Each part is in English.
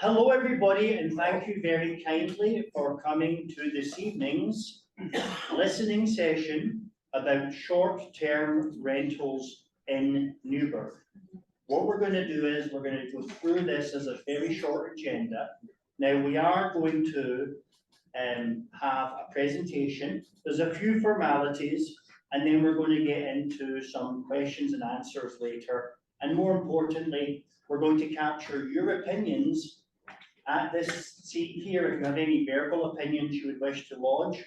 Hello, everybody, and thank you very kindly for coming to this evening's listening session about short-term rentals in Newburgh. What we're going to do is we're going to go through this as a very short agenda. Now, we are going to have a presentation. There's a few formalities, and then we're going to get into some questions and answers later. And more importantly, we're going to capture your opinions at this seat here. If you have any verbal opinions you would wish to lodge.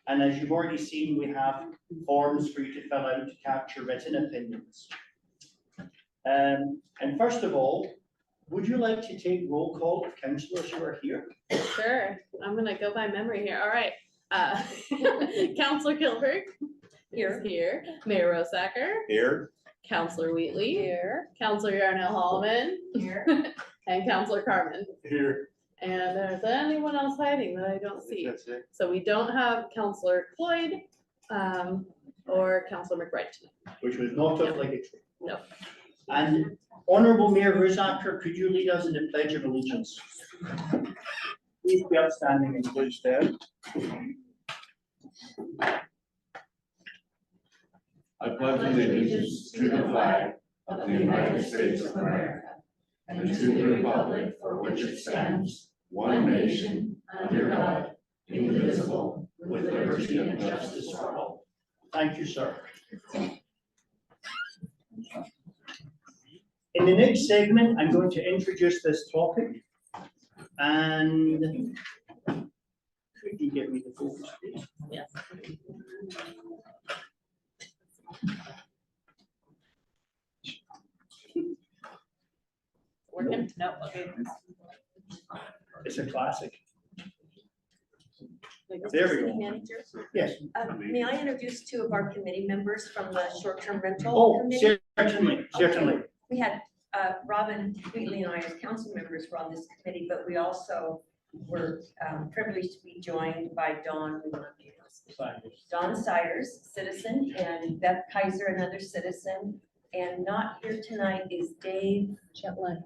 And as you've already seen, we have forms for you to fill out to capture written opinions. And first of all, would you like to take roll call of councillors who are here? Sure, I'm gonna go by memory here. All right. Councillor Kilberg here. Mayor Rosacker Here. Councillor Wheatley here. Councillor Yarnell Holloman here. And Councillor Carmen. Here. And is there anyone else hiding that I don't see? That's it. So we don't have Councillor Cloyd or Councillor McBride tonight. Which was not obligatory. No. And Honourable Mayor Rosacker, could you lead us in the Pledge of Allegiance? Please be upstanding and please stand. I pledge allegiance to the flag of the United States of America and to the republic for which it stands, one nation, under God, indivisible, with liberty and justice for all. Thank you, sir. In the next segment, I'm going to introduce this topic. And could you give me the focus, please? Yes. Working? No, okay. It's a classic. There we go. Manager, Yes. may I introduce two of our committee members from the short-term rental Oh, committee? certainly, certainly. We had Robin Wheatley and I as council members were on this committee, but we also were privileged to be joined by Dawn Sires, citizen, and Beth Kaiser, another citizen. And not here tonight is Dave Chetland.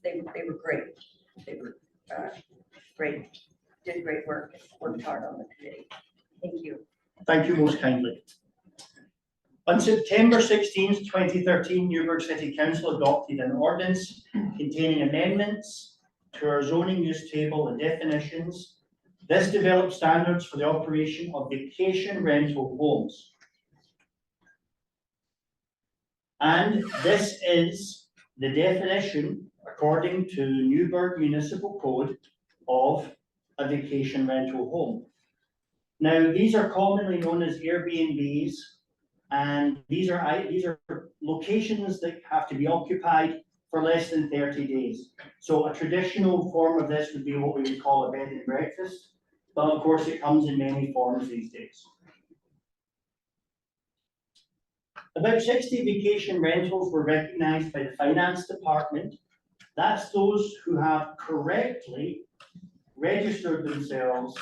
They were great. They were great, did great work, worked hard on the committee. Thank you. Thank you most kindly. On September 16th, 2013, Newburgh City Council adopted an ordinance containing amendments to our zoning use table and definitions. This developed standards for the operation of vacation rental homes. And this is the definition, according to Newburgh Municipal Code, of a vacation rental home. Now, these are commonly known as Airbnbs, and these are locations that have to be occupied for less than 30 days. So a traditional form of this would be what we would call a bed and breakfast, but of course it comes in many forms these days. About 60 vacation rentals were recognised by the Finance Department. That's those who have correctly registered themselves,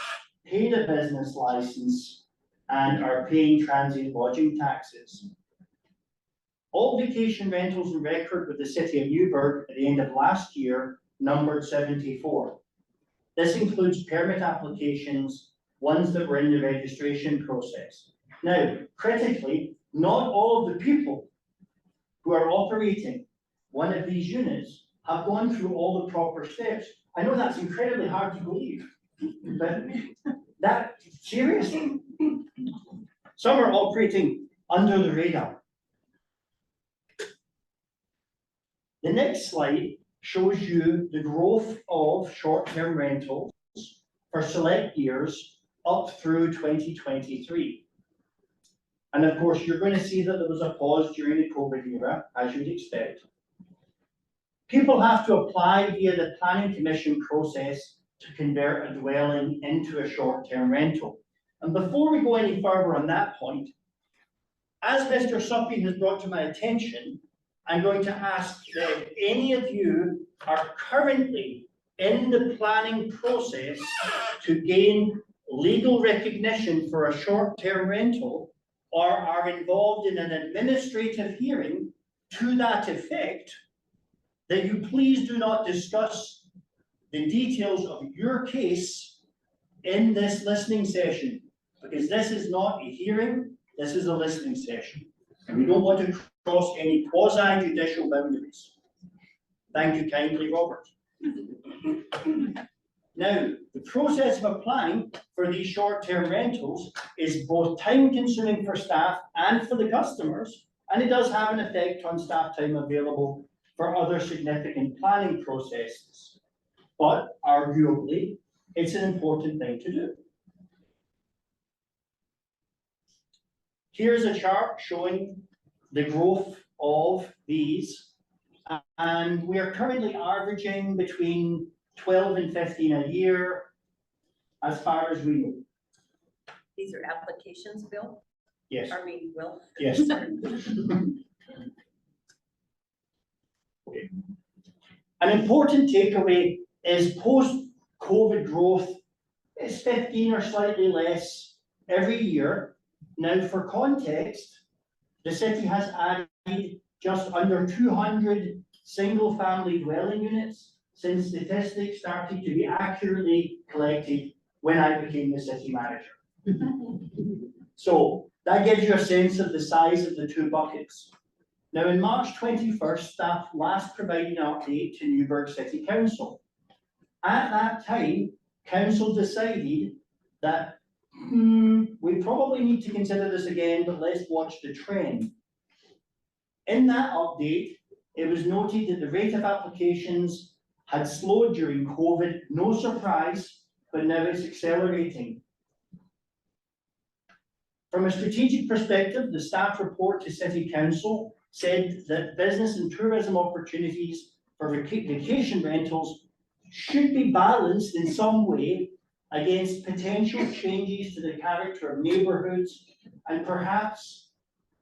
paid a business licence, and are paying transient lodging taxes. All vacation rentals in record with the City of Newburgh at the end of last year numbered 74. This includes permit applications, ones that were in the registration process. Now, critically, not all of the people who are operating one of these units have gone through all the proper steps. I know that's incredibly hard to believe, but that, seriously, some are operating under the radar. The next slide shows you the growth of short-term rentals for select years up through 2023. And of course, you're going to see that there was a pause during the COVID era, as you'd expect. People have to apply via the Planning Commission process to convert a dwelling into a short-term rental. And before we go any further on that point, as Mr. Suppy has brought to my attention, I'm going to ask that if any of you are currently in the planning process to gain legal recognition for a short-term rental, or are involved in an administrative hearing to that effect, that you please do not discuss the details of your case in this listening session, because this is not a hearing, this is a listening session. And we don't want to cross any quasi-judicial boundaries. Thank you kindly, Robert. Now, the process of applying for these short-term rentals is both time-consuming for staff and for the customers, and it does have an effect on staff time available for other significant planning processes. But arguably, it's an important thing to do. Here's a chart showing the growth of these, and we are currently averaging between 12 and 15 a year, as far as we know. These are applications, Bill? Yes, Will? yes. Okay. An important takeaway is post-COVID growth is 15 or slightly less every year. Now, for context, the city has added just under 200 single-family dwelling units since statistics started to be accurately collected when I became the city manager. So that gives you a sense of the size of the two buckets. Now, in March 21st, staff last provided an update to Newburgh City Council. At that time, council decided that we probably need to consider this again, but let's watch the trend. In that update, it was noted that the rate of applications had slowed during COVID, no surprise, but now it's accelerating. From a strategic perspective, the staff report to City Council said that business and tourism opportunities for vacation rentals should be balanced in some way against potential changes to the character of neighbourhoods, and perhaps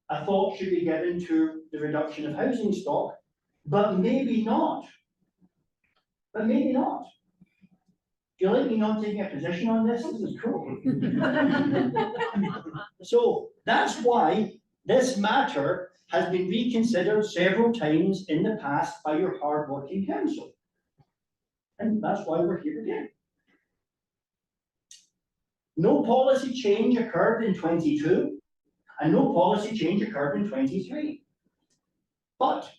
a thought should be given to the reduction of housing stock, but maybe not. But maybe not. Do you like me not taking a position on this? This is cool. So that's why this matter has been reconsidered several times in the past by your hard-working council. And that's why we're here again. No policy change occurred in 22, and no policy change occurred in 23. But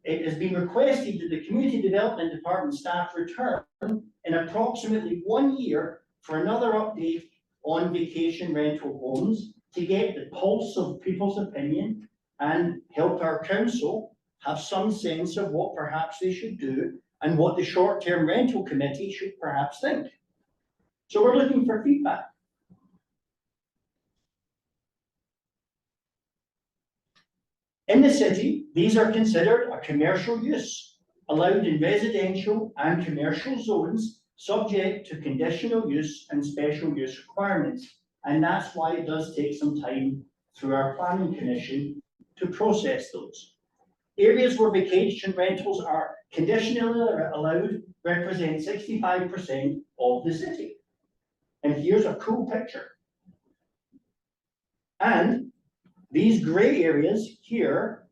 it has been requested that the Community Development Department staff return in approximately 1 year for another update on vacation rental homes to get the pulse of people's opinion and help our council have some sense of what perhaps they should do and what the short-term rental committee should perhaps think. So we're looking for feedback. In the city, these are considered a commercial use, allowed in residential and commercial zones, subject to conditional use and special use requirements. And that's why it does take some time through our planning commission to process those. Areas where vacation rentals are conditionally allowed represent 65% of the city. And here's a cool picture. And these gray areas here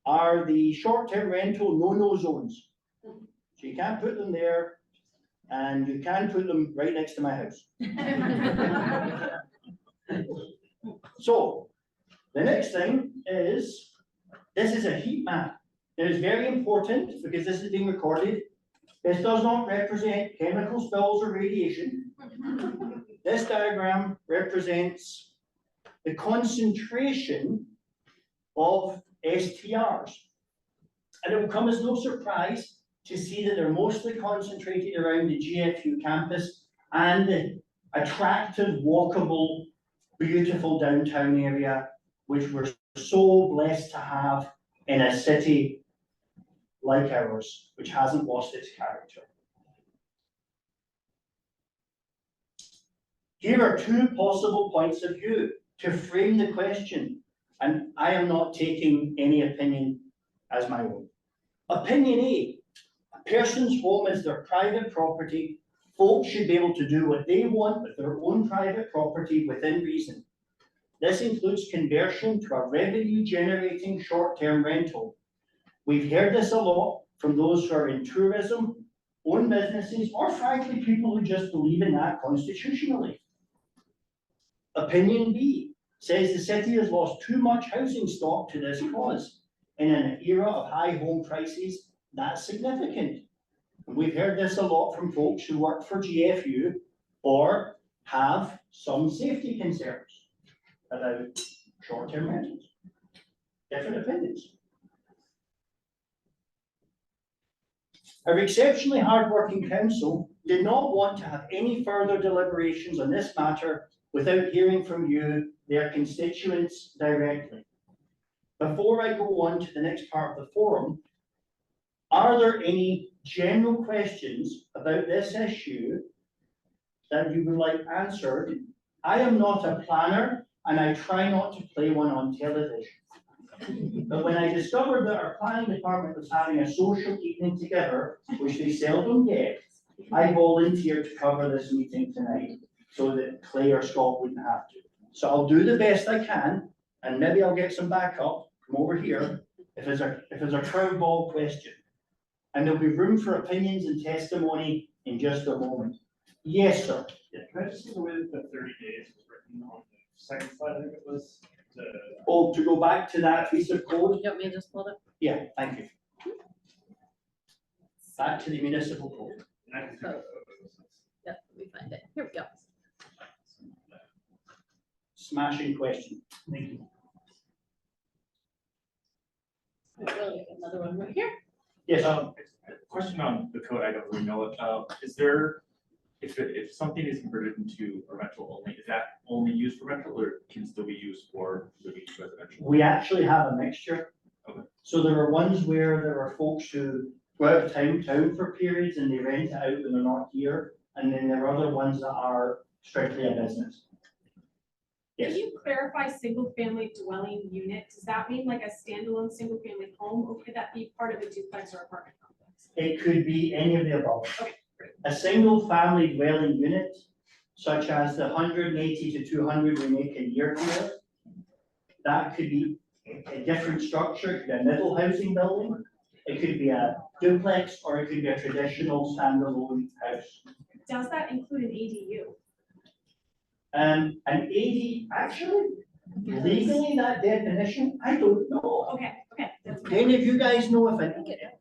are the short-term rental no-no zones. So you can't put them there, and you can put them right next to my house. So the next thing is, this is a heat map. It is very important because this is being recorded. This does not represent chemical spills or radiation. This diagram represents the concentration of STRs. And it will come as no surprise to see that they're mostly concentrated around the GFU campus and the attractive, walkable, beautiful downtown area, which we're so blessed to have in a city like ours, which hasn't lost its character. Here are two possible points of view to frame the question, and I am not taking any opinion as my own. Opinion A, a person's home is their private property. Folks should be able to do what they want with their own private property within reason. This includes conversion to a revenue-generating short-term rental. We've heard this a lot from those who are in tourism own businesses, or frankly, people who just believe in that constitutionally. Opinion B says the city has lost too much housing stock to this cause. In an era of high home prices, that's significant. And we've heard this a lot from folks who work for GFU or have some safety concerns about short-term rentals. Different opinions. Our exceptionally hard-working council did not want to have any further deliberations on this matter without hearing from you, their constituents, directly. Before I go on to the next part of the forum, are there any general questions about this issue that you would like answered? I am not a planner, and I try not to play one on television. But when I discovered that our planning department was having a social evening together, which they seldom get, I volunteered to cover this meeting tonight so that Clay or Scott wouldn't have to. So I'll do the best I can, and maybe I'll get some backup from over here if there's a crowd ball question. And there'll be room for opinions and testimony in just a moment. Yes, sir. Yeah, can I just see the way that the 30 days was written on the second slide, I think it was, Oh, to go back to that piece of code? You want me to just pull it up? Yeah, thank you. Back to the municipal code. and I can figure out Yep, let me find it. Here we go. Smashing question. Thank you. Another one right here. Yes, question on the code, I don't really know it, is there, if something is converted into a rental only, is that only used for rental or can still be used for living residential? we actually have a mixture. Okay. So there are ones where there are folks who go out of town for periods and they rent it out when they're not here. And then there are other ones that are strictly a business. Can Yes, you clarify single family dwelling unit? Does that mean like a standalone single family home, or could that be part of a duplex or apartment complex? it could be any of the above. Okay, great. A single family dwelling unit, such as the 180 to 200 we make a year here, that could be a different structure, it could be a middle housing building, it could be a duplex, or it could be a traditional standalone house. Does that include an ADU? An 80, actually, legally, that definition, I don't know. Okay, okay. that's Do any of you guys know if I it, think it is.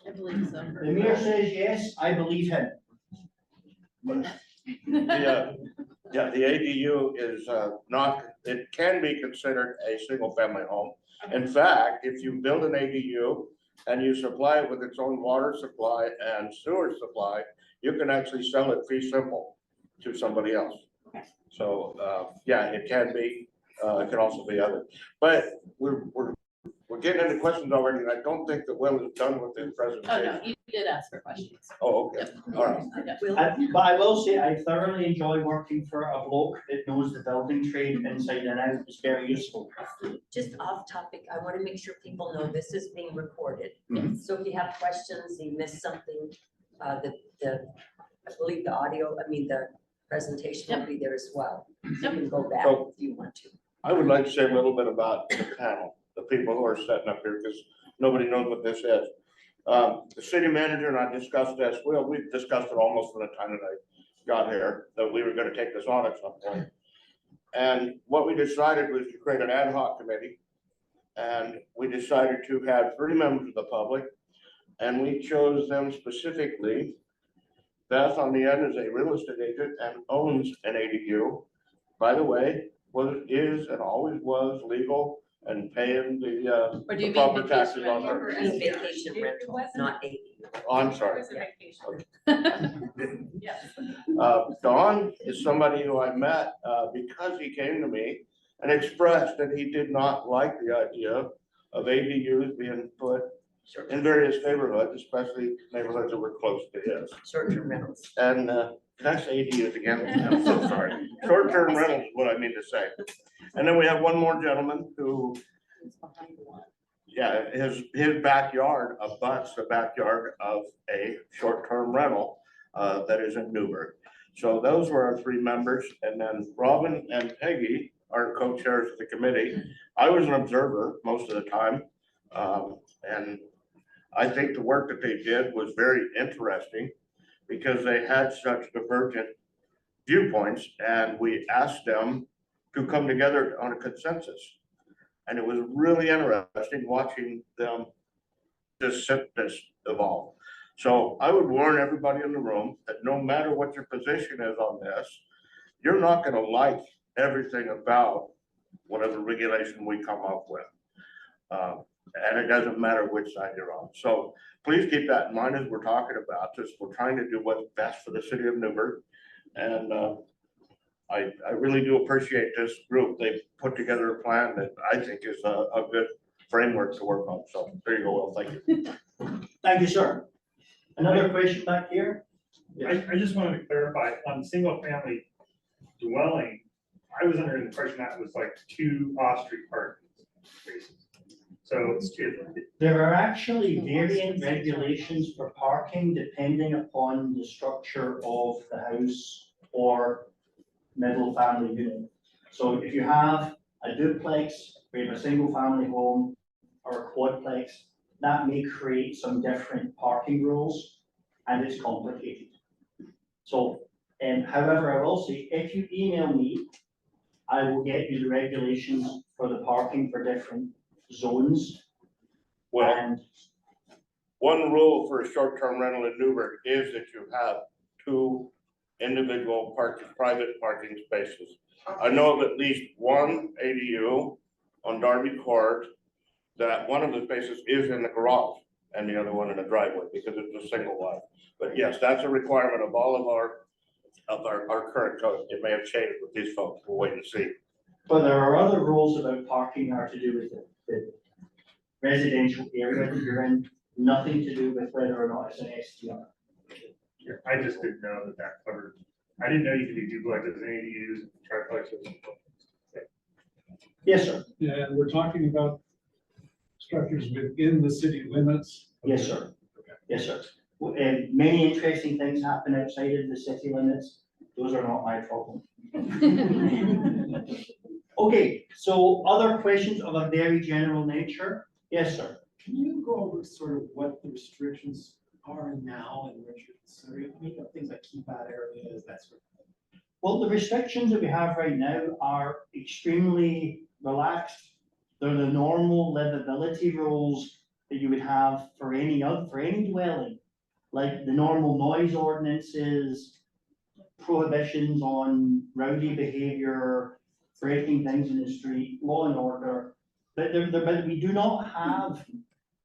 I believe so. the mayor says yes, I believe him. Yeah, the ADU is not, it can be considered a single family home. In fact, if you build an ADU and you supply it with its own water supply and sewer supply, you can actually sell it fee simple to somebody else. Okay. So, yeah, it can be, it can also be other, but we're getting into questions already, and I don't think that Will is done with his Oh, no, presentation. you did ask for questions. Oh, okay, all right. Yep. Will, But I will say, I thoroughly enjoy working for a bloke that knows the building trade inside and out, it's very useful. just off topic, I want to make sure people know this is being recorded. Mhm. So if you have questions, you missed something, I believe the audio, the presentation will be there as well. You Yep. can go back So- if you want to. I would like to say a little bit about the panel, the people who are sitting up here, because nobody knows what this is. The city manager and I discussed this, well, we've discussed it almost from the time that I got here, that we were gonna take this on at some point. And what we decided was to create an ad hoc committee. And we decided to have 3 members of the public, and we chose them specifically. Beth on the end is a real estate agent and owns an ADU. By the way, is and always was legal and paying Or do you mean proper vacation taxes on rental? her. I mean, vacation It rental, wasn't- not ADU. Oh, I'm sorry. It was a vacation. Yes. Don is somebody who I met because he came to me and expressed that he did not like the idea of ADUs being put in various neighborhoods, especially neighborhoods that were close to his. Short-term rentals. And can I say ADUs again? I'm so sorry. Short-term rentals is what I mean to say. And then we have one more gentleman who, It's behind the one. yeah, his backyard abuts the backyard of a short-term rental that is in Newburgh. So those were our 3 members, and then Robin and Peggy are co-chairs of the committee. I was an observer most of the time, and I think the work that they did was very interesting because they had such divergent viewpoints, and we asked them to come together on a consensus. And it was really interesting watching them this evolve. So I would warn everybody in the room that no matter what your position is on this, you're not gonna like everything about whatever regulation we come up with. And it doesn't matter which side you're on. So please keep that in mind as we're talking about this. We're trying to do what's best for the city of Newburgh. And I really do appreciate this group. They've put together a plan that I think is a good framework to work on. So there you go, Will. Thank you. Thank you, sir. Another question back here? I just wanted to clarify, on single family dwelling, I was under the impression that was like 2 off-street parking spaces. So There are actually varying regulations for parking depending upon the structure of the house or middle family unit. So if you have a duplex, or you have a single family home or a quadplex, that may create some different parking rules and it's complicated. So, however, I will say, if you email me, I will get you the regulations for the parking for different zones. Well, And one rule for a short-term rental in Newburgh is that you have 2 individual private parking spaces. I know of at least one ADU on Darby Court that one of the spaces is in the garage and the other one in the driveway because it's a single wide. But yes, that's a requirement of all of our current code. It may have changed with these folks. We'll wait and see. but there are other rules about parking are to do with the residential area that you're in, nothing to do with whether or not it's an STR. yeah, I just didn't know that covered. I didn't know you could do duplexes and ADUs, triplexes. Yes, sir. Yeah, and we're talking about structures within the city limits. Yes, sir. Yes, sir. And many interesting things happen outside of the city limits. Those are not my problem. Okay, so other questions of a very general nature? Yes, sir. Can you go over sort of what the restrictions are now and what you're considering? I mean, things like keep out areas, that sort of thing. Well, the restrictions that we have right now are extremely relaxed. They're the normal livability rules that you would have for any dwelling. Like the normal noise ordinances, prohibitions on rowdy behavior, breaking things in the street, law and order. But we do not have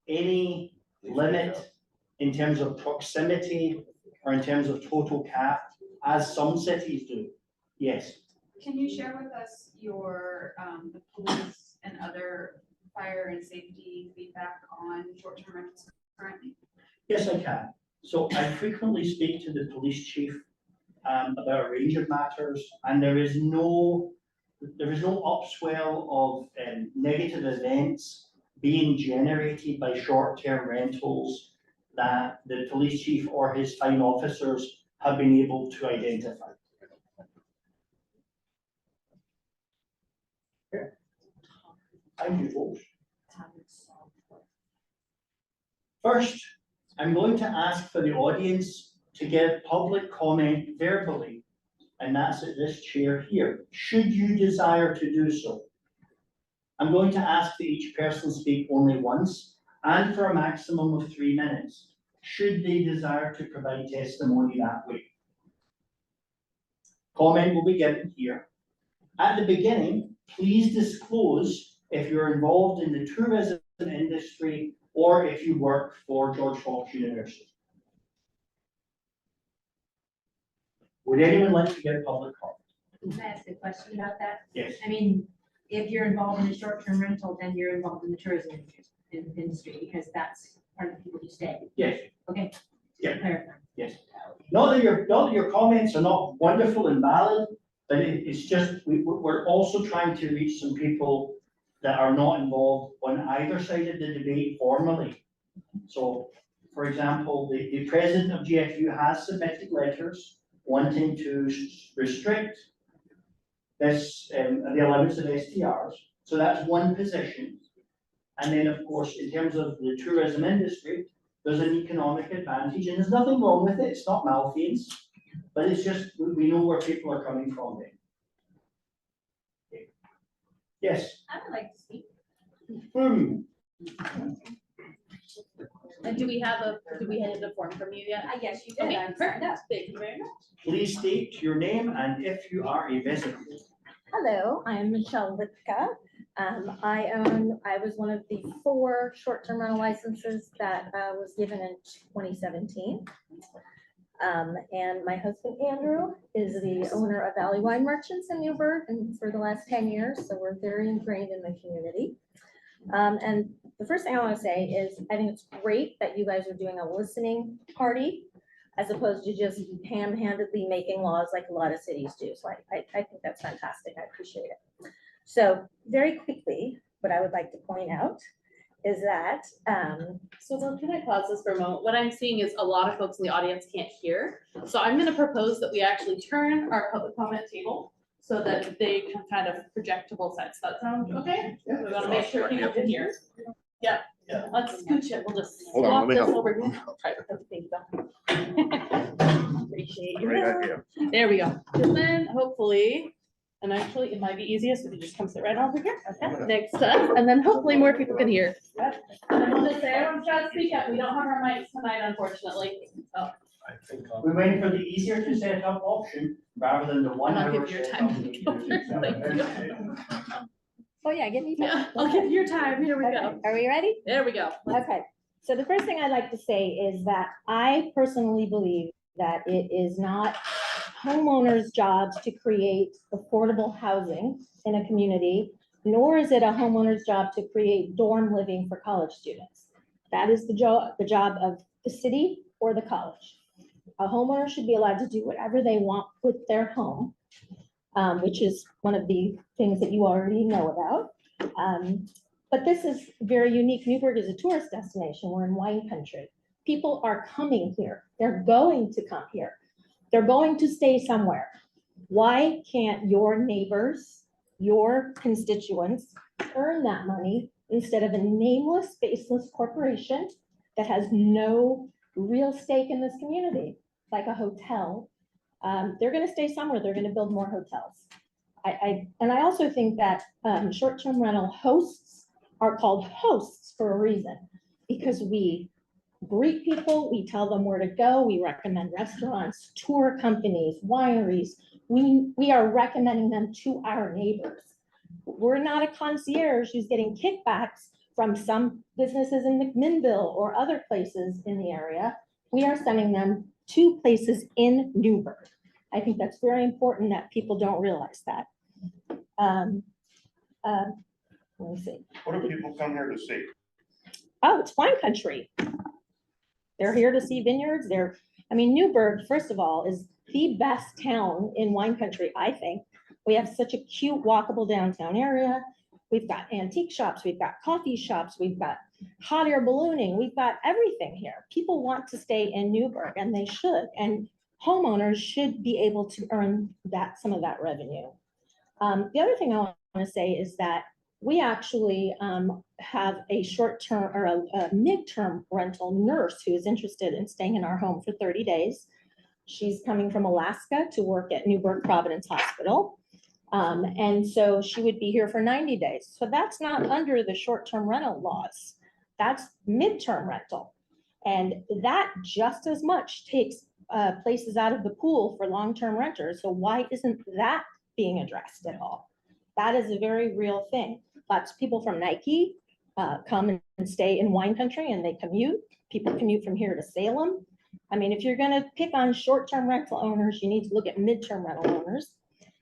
any limit in terms of proximity or in terms of total cap, as some cities do. Yes. Can you share with us your, the police and other fire and safety feedback on short-term rentals currently? Yes, I can. So I frequently speak to the police chief about a range of matters, and there is no upswell of negative events being generated by short-term rentals that the police chief or his fine officers have been able to identify. Okay. Thank you, folks. First, I'm going to ask for the audience to give public comment verbally, and that's at this chair here, should you desire to do so. I'm going to ask that each person speak only once and for a maximum of 3 minutes, should they desire to provide testimony that way. Comment will be given here. At the beginning, please disclose if you're involved in the tourism industry or if you work for George Fox University. Would anyone like to give public comment? Can I ask a question about that? Yes. I mean, if you're involved in a short-term rental, then you're involved in the tourism industry, because that's part of the people who stay. Yes. Okay. Yeah. Clarify. Yes. Not that your comments are not wonderful and valid, but it's just, we're also trying to reach some people that are not involved on either side of the debate formally. So, for example, the president of GFU has submitted letters wanting to restrict this, the allowance of STRs. So that's one position. And then, of course, in terms of the tourism industry, there's an economic advantage, and there's nothing wrong with it, it's not malfeasance, but it's just, we know where people are coming from then. Okay. Yes. I would like to speak. And do we have a form from you yet? Yes, you did. Okay, I'm signed perfect. up. Thank you very much. Please state your name and if you are a resident. Hello, I am Michelle Lipka. I was one of the 4 short-term rental licenses that was given in 2017. And my husband Andrew is the owner of Valley Wine Merchants in Newburgh and for the last 10 years, so we're very ingrained in the community. And the first thing I want to say is I think it's great that you guys are doing a listening party as opposed to just ham-handedly making laws like a lot of cities do. So I think that's fantastic. I appreciate it. So very quickly, what I would like to point out is that, So can I pause this for a moment? What I'm seeing is a lot of folks in the audience can't hear. So I'm gonna propose that we actually turn our public comment table so that they can kind of project to both sides. Does that sound okay? Yeah. We wanna make sure people can hear. Yeah, Yeah. let's scooch it. We'll just Hold on, swap let me this help. over here. Right, appreciate you. There we go. And then hopefully, and actually it might be easiest if you just come sit right over here. Okay, next up, and then hopefully more people can hear. And then we'll just say, everyone's trying to speak up. We don't have our mics tonight, unfortunately. So We went for the easier to set up option rather than the 1 I'll hour. give you your time to go through. Thank you. oh yeah, give me Yeah, time. I'll give you your time. Here we go. Okay, are we ready? There we go. Okay, so the first thing I'd like to say is that I personally believe that it is not homeowners' jobs to create affordable housing in a community, nor is it a homeowner's job to create dorm living for college students. That is the job of the city or the college. A homeowner should be allowed to do whatever they want with their home, which is one of the things that you already know about. But this is very unique. Newburgh is a tourist destination. We're in wine country. People are coming here. They're going to come here. They're going to stay somewhere. Why can't your neighbors, your constituents earn that money instead of a nameless, faceless corporation that has no real stake in this community, like a hotel? They're going to stay somewhere. They're going to build more hotels. And I also think that short-term rental hosts are called hosts for a reason, because we greet people, we tell them where to go, we recommend restaurants, tour companies, wineries. We are recommending them to our neighbors. We're not a concierge who's getting kickbacks from some businesses in McMinnville or other places in the area. We are sending them to places in Newburgh. I think that's very important that people don't realize that. Let me see. What do people come here to see? Oh, it's wine country. They're here to see vineyards. Newburgh, first of all, is the best town in wine country, I think. We have such a cute walkable downtown area. We've got antique shops, we've got coffee shops, we've got hot air ballooning, we've got everything here. People want to stay in Newburgh, and they should, and homeowners should be able to earn some of that revenue. The other thing I want to say is that we actually have a short-term or a midterm rental nurse who is interested in staying in our home for 30 days. She's coming from Alaska to work at Newburgh Providence Hospital. And so she would be here for 90 days. So that's not under the short-term rental laws. That's midterm rental. And that just as much takes places out of the pool for long-term renters. So why isn't that being addressed at all? That is a very real thing. Lots of people from Nike come and stay in wine country, and they commute. People commute from here to Salem. I mean, if you're going to pick on short-term rental owners, you need to look at midterm rental owners.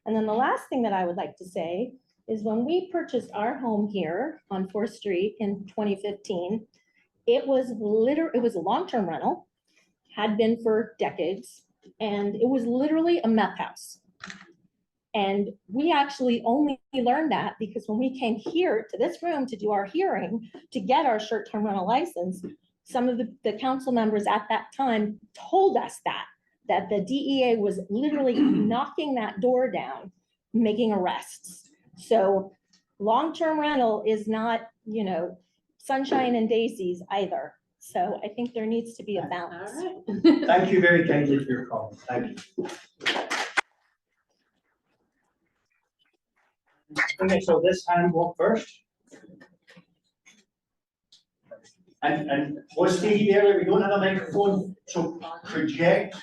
And then the last thing that I would like to say is when we purchased our home here on 4th Street in 2015, it was a long-term rental, had been for decades, and it was literally a meth house. And we actually only learned that because when we came here to this room to do our hearing, to get our short-term rental license, some of the council members at that time told us that the DEA was literally knocking that door down, making arrests. So long-term rental is not, sunshine and daisies either. So I think there needs to be a All balance. right. Thank you very kindly for your comment. Thank you. Okay, so this handbook first. And what's stated earlier, we don't have a microphone, so project.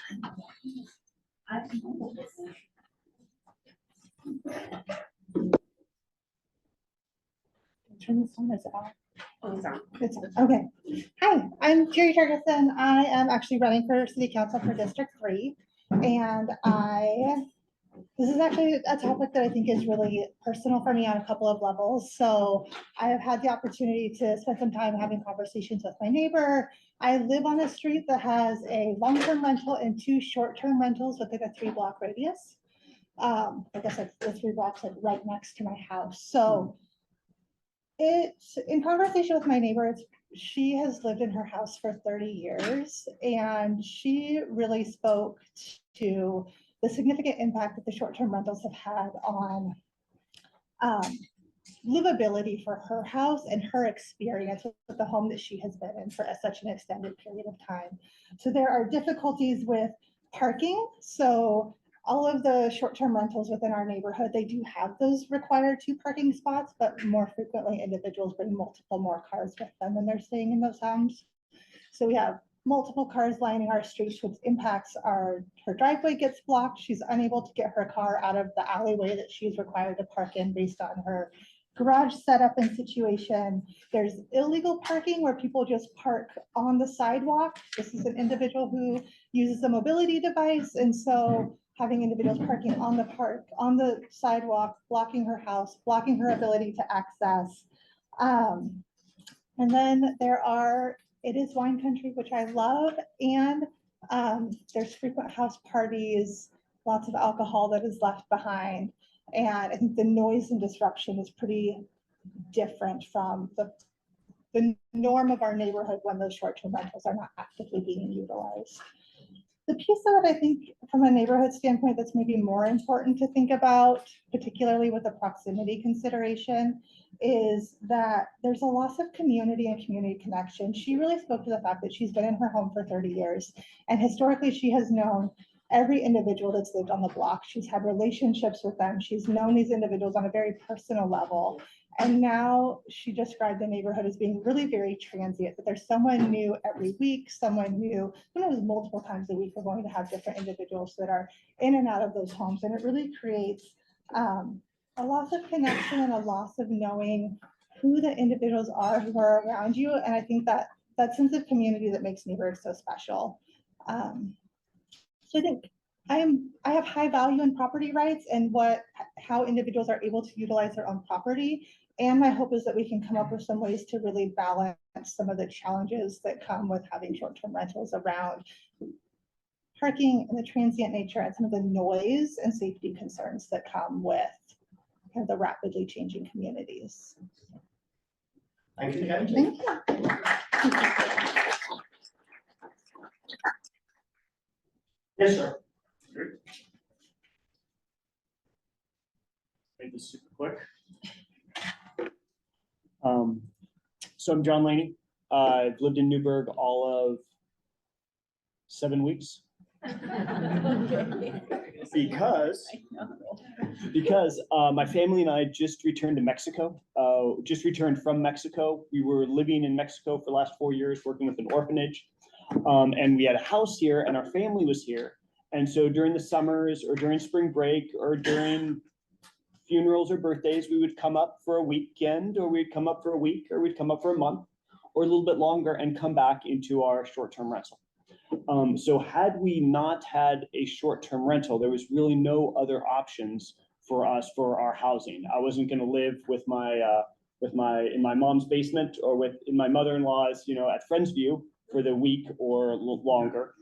Turn this on as well. It's on. Okay. Hi, I'm Jerry Ferguson. I am actually running for City Council for District 3. And this is actually a topic that I think is really personal for me on a couple of levels. So I have had the opportunity to spend some time having conversations with my neighbor. I live on a street that has a long-term rental and 2 short-term rentals within a 3-block radius. I guess like the 3 blocks like right next to my house. So it's in conversation with my neighbor, she has lived in her house for 30 years, and she really spoke to the significant impact that the short-term rentals have had on livability for her house and her experience with the home that she has been in for such an extended period of time. So there are difficulties with parking. So all of the short-term rentals within our neighborhood, they do have those required 2 parking spots, but more frequently individuals bring multiple more cars with them when they're staying in those homes. So we have multiple cars lining our streets, which impacts her driveway gets blocked. She's unable to get her car out of the alleyway that she's required to park in based on her garage setup and situation. There's illegal parking where people just park on the sidewalk. This is an individual who uses a mobility device, and so having individuals parking on the sidewalk, blocking her house, blocking her ability to access. And then it is wine country, which I love, and there's frequent house parties, lots of alcohol that is left behind. And I think the noise and disruption is pretty different from the norm of our neighborhood when those short-term rentals are not actively being utilized. The piece of it, I think, from a neighborhood standpoint, that's maybe more important to think about, particularly with the proximity consideration, is that there's a loss of community and community connection. She really spoke to the fact that she's been in her home for 30 years, and historically she has known every individual that's lived on the block. She's had relationships with them. She's known these individuals on a very personal level. And now she described the neighborhood as being really very transient, that there's someone new every week, someone new, sometimes multiple times a week. We're going to have different individuals that are in and out of those homes. And it really creates a loss of connection and a loss of knowing who the individuals are who are around you. And I think that sense of community that makes neighborhoods so special. So I think I have high value in property rights and how individuals are able to utilize their own property. And my hope is that we can come up with some ways to really balance some of the challenges that come with having short-term rentals around parking and the transient nature and some of the noise and safety concerns that come with kind of the rapidly changing communities. Thank you, Jen. Thank you. Yes, sir. Make this super quick. So I'm John Laney. I've lived in Newburgh all of 7 weeks. Because my family and I just returned to Mexico, just returned from Mexico. We were living in Mexico for the last 4 years, working with an orphanage. And we had a house here and our family was here. And so during the summers or during spring break or during funerals or birthdays, we would come up for a weekend, or we'd come up for a week, or we'd come up for a month or a little bit longer and come back into our short-term rental. So had we not had a short-term rental, there was really no other options for us for our housing. I wasn't going to live with in my mom's basement or in my mother-in-law's, at Friendsview for the week or a little longer.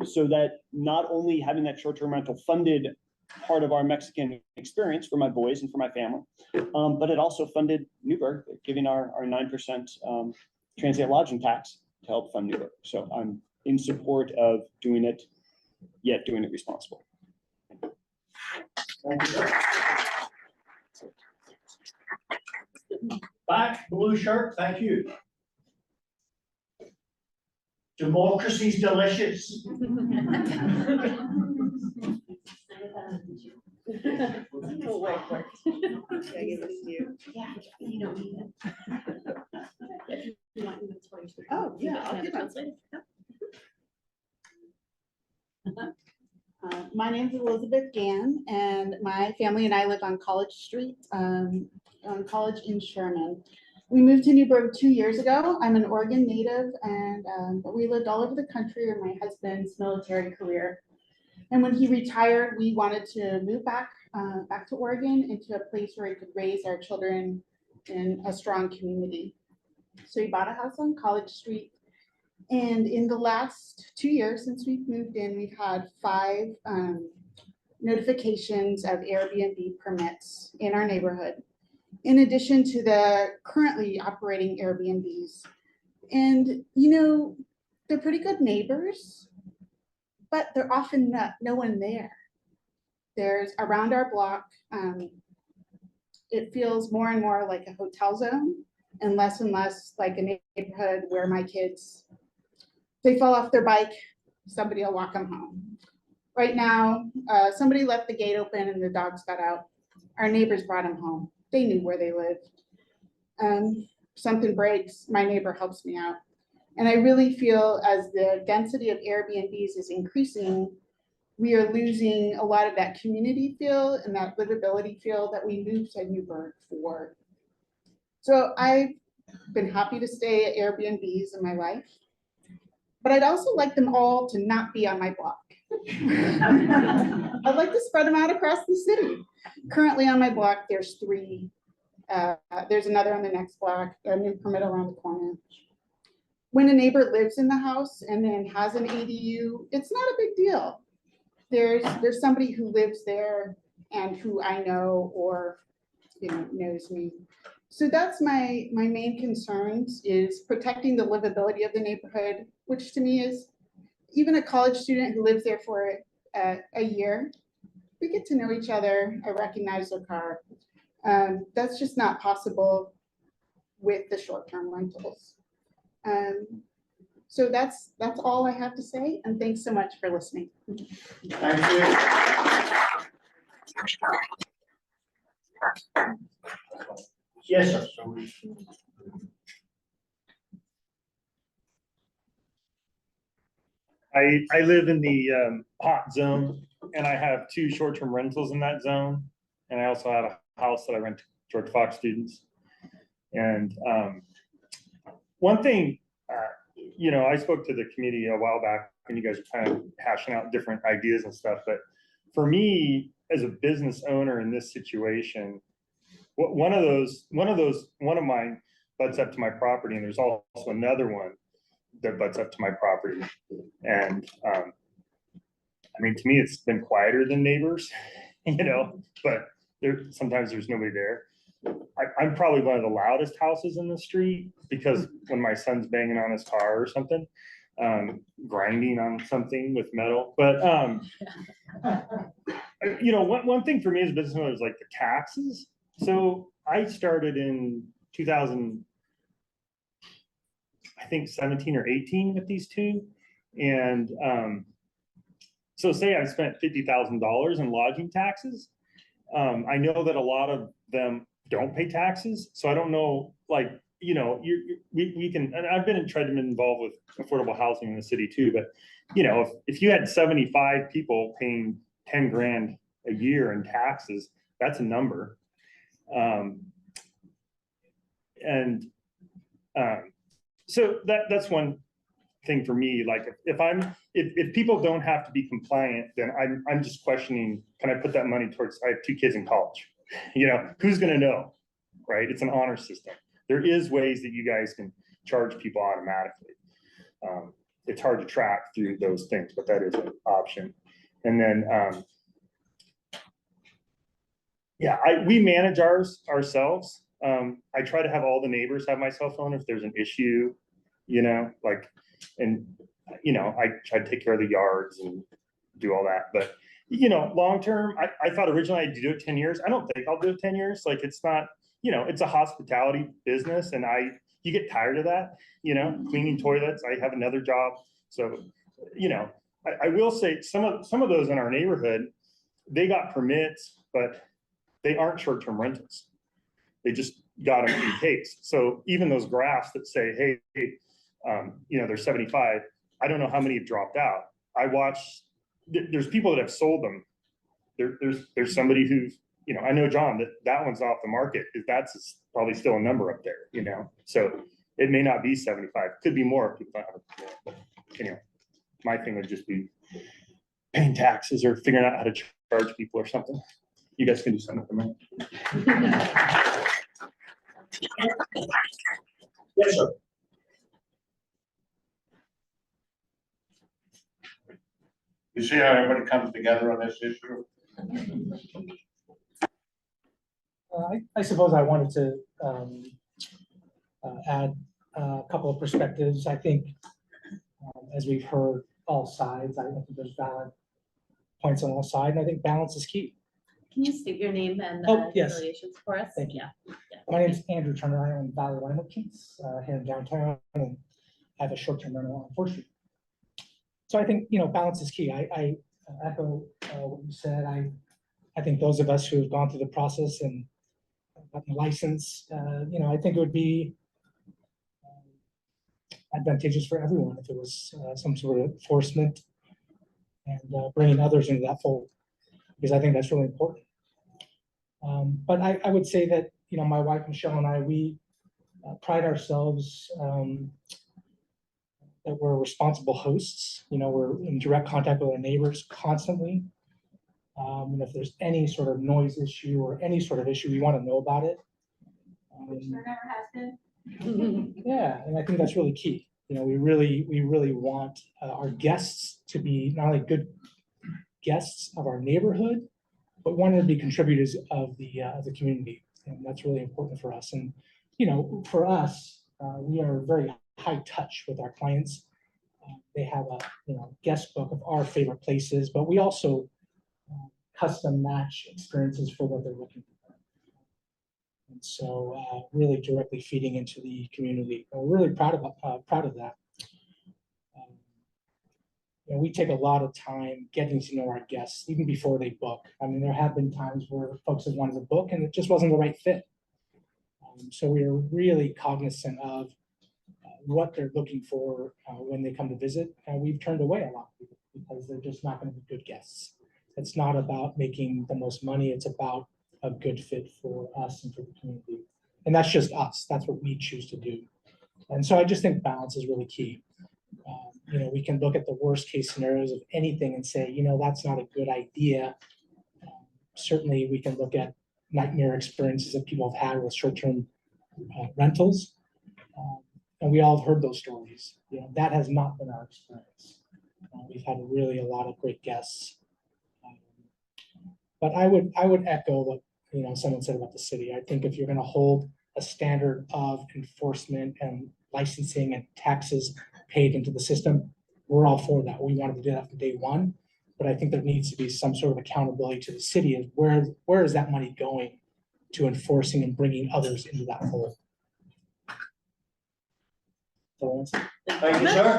So that not only having that short-term rental funded part of our Mexican experience for my boys and for my family, but it also funded Newburgh, giving our 9% transient lodging tax to help fund Newburgh. So I'm in support of doing it, yet doing it responsibly. Thank you, sir. Back, blue shirt, thank you. Democracy's delicious. Oh, wait, wait. I give this to you. Yeah, you don't need it. You want inventory? Oh, You yeah, can I'll have give it it. translated. My name's Elizabeth Gann, and my family and I live on College Street, on College in Sherman. We moved to Newburgh 2 years ago. I'm an Oregon native, and but we lived all over the country in my husband's military career. And when he retired, we wanted to move back to Oregon, into a place where we could raise our children in a strong community. So we bought a house on College Street. And in the last 2 years since we've moved in, we've had 5 notifications of Airbnb permits in our neighborhood, in addition to the currently operating Airbnbs. And, you know, they're pretty good neighbors, but they're often no one there. There's around our block, it feels more and more like a hotel zone and less like a neighborhood where my kids, they fall off their bike, somebody will walk them home. Right now, somebody left the gate open and the dogs got out. Our neighbors brought them home. They knew where they lived. Something breaks, my neighbor helps me out. And I really feel as the density of Airbnbs is increasing, we are losing a lot of that community feel and that livability feel that we moved to Newburgh for. So I've been happy to stay at Airbnbs in my life, but I'd also like them all to not be on my block. I'd like to spread them out across the city. Currently on my block, there's 3. There's another on the next block, a new permit around the corner. When a neighbor lives in the house and then has an ADU, it's not a big deal. There's somebody who lives there and who I know or knows me. So that's my main concerns, is protecting the livability of the neighborhood, which to me is even a college student who lives there for a year. We get to know each other. I recognize their car. That's just not possible with the short-term rentals. So that's all I have to say, and thanks so much for listening. Thank you. Yes, sir. I live in the hot zone, and I have 2 short-term rentals in that zone. And I also have a house that I rent to George Fox students. And one thing, I spoke to the committee a while back when you guys were kind of hashing out different ideas and stuff. But for me, as a business owner in this situation, one of mine butts up to my property, and there's also another one that butts up to my property. And to me, it's been quieter than neighbors, but sometimes there's nobody there. I'm probably one of the loudest houses in the street, because when my son's banging on his car or something, grinding on something with metal. But one thing for me as a business owner is like the taxes. So I started in 2017 or 18 with these 2. And so say I spent $50,000 in lodging taxes. I know that a lot of them don't pay taxes. So I don't know, we can, and I've tried to be involved with affordable housing in the city too, but if you had 75 people paying 10 grand a year in taxes, that's a number. So that's one thing for me. Like if people don't have to be compliant, then I'm just questioning, can I put that money towards, I have 2 kids in college, who's going to know, right? It's an honor system. There is ways that you guys can charge people automatically. It's hard to track through those things, but that is an option. And then, we manage ours ourselves. I try to have all the neighbors have my cell phone if there's an issue, I try to take care of the yards and do all that. But, long term, I thought originally I'd do it 10 years. I don't think I'll do it 10 years. Like, it's not, it's a hospitality business, and you get tired of that, cleaning toilets. I have another job. So, I will say some of those in our neighborhood, they got permits, but they aren't short-term rentals. They just got them in case. So even those graphs that say, hey, they're 75, I don't know how many have dropped out. I watched, there's people that have sold them. There's somebody who's, I know John, that one's off the market. That's probably still a number up there, so it may not be 75, could be more if people don't have it. But, my thing would just be paying taxes or figuring out how to charge people or something. You guys can do something for me. Yes, sir. You see how everybody comes together on this issue? I suppose I wanted to add a couple of perspectives. I think, as we've heard all sides, I think there's valid points on all sides, and I think balance is key. Can you state your name and Yes. affiliations for us? Thank you. Yeah. My name is Andrew Turner. I own Valley Wine Boutiques here in downtown, and I have a short-term rental on 4th Street. So I think, balance is key. I echo what you said. I think those of us who have gone through the process and gotten a license, I think it would be advantageous for everyone if it was some sort of enforcement and bringing others into that fold, because I think that's really important. But I would say that, my wife, Michelle, and I, we pride ourselves that we're responsible hosts. We're in direct contact with our neighbors constantly. And if there's any sort of noise issue or any sort of issue, we want to know about it. Which there never has been. Yeah, and I think that's really key. We really want our guests to be not only good guests of our neighborhood, but wanted to be contributors of the community, and that's really important for us. And for us, we are very high touch with our clients. They have a guest book of our favorite places, but we also custom match experiences for what they're looking for. And so, really directly feeding into the community. We're really proud of that. We take a lot of time getting to know our guests even before they book. I mean, there have been times where folks have wanted to book and it just wasn't the right fit. So we are really cognizant of what they're looking for when they come to visit. And we've turned away a lot of people because they're just not going to be good guests. It's not about making the most money. It's about a good fit for us and for the community. And that's just us. That's what we choose to do. And so I just think balance is really key. We can look at the worst case scenarios of anything and say, that's not a good idea. Certainly we can look at nightmare experiences that people have had with short-term rentals. And we all have heard those stories. That has not been our experience. We've had really a lot of great guests. But I would echo what someone said about the city. I think if you're going to hold a standard of enforcement and licensing and taxes paid into the system, we're all for that. We wanted to do that from day one, but I think there needs to be some sort of accountability to the city of where is that money going to enforcing and bringing others into that fold. Thank you, sir.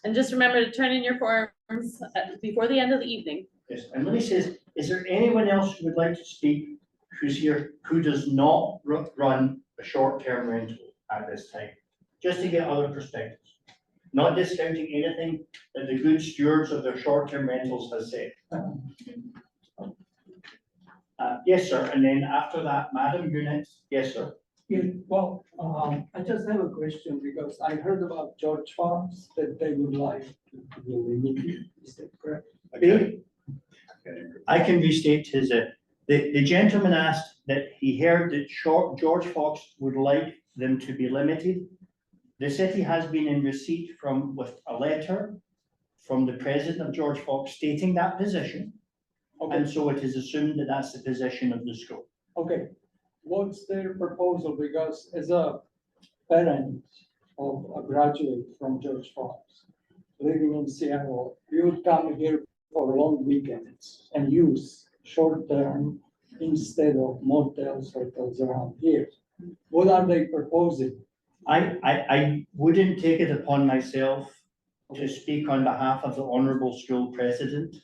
And just remember to turn in your forms before the end of the evening. Yes, and let me say, is there anyone else who would like to speak who's here who does not run a short-term rental at this time? Just to get other perspectives, not discounting anything that the good stewards of their short-term rentals has said. Yes, sir, and then after that, Madam, you're next. Yes, sir. Yeah, well, I just have a question because I heard about George Farms that they would like to be limited. Is that correct? I can restate his, the gentleman asked that he heard that George Fox would like them to be limited. The city has been in receipt with a letter from the president of George Fox stating that position. Okay. And so it is assumed that that's the position of the school. Okay, what's their proposal? Because as a parent of a graduate from George Fox, living in Seattle, you would come here for long weekends and use short-term instead of motels, hotels around here. What are they proposing? I wouldn't take it upon myself to speak on behalf of the honourable school president.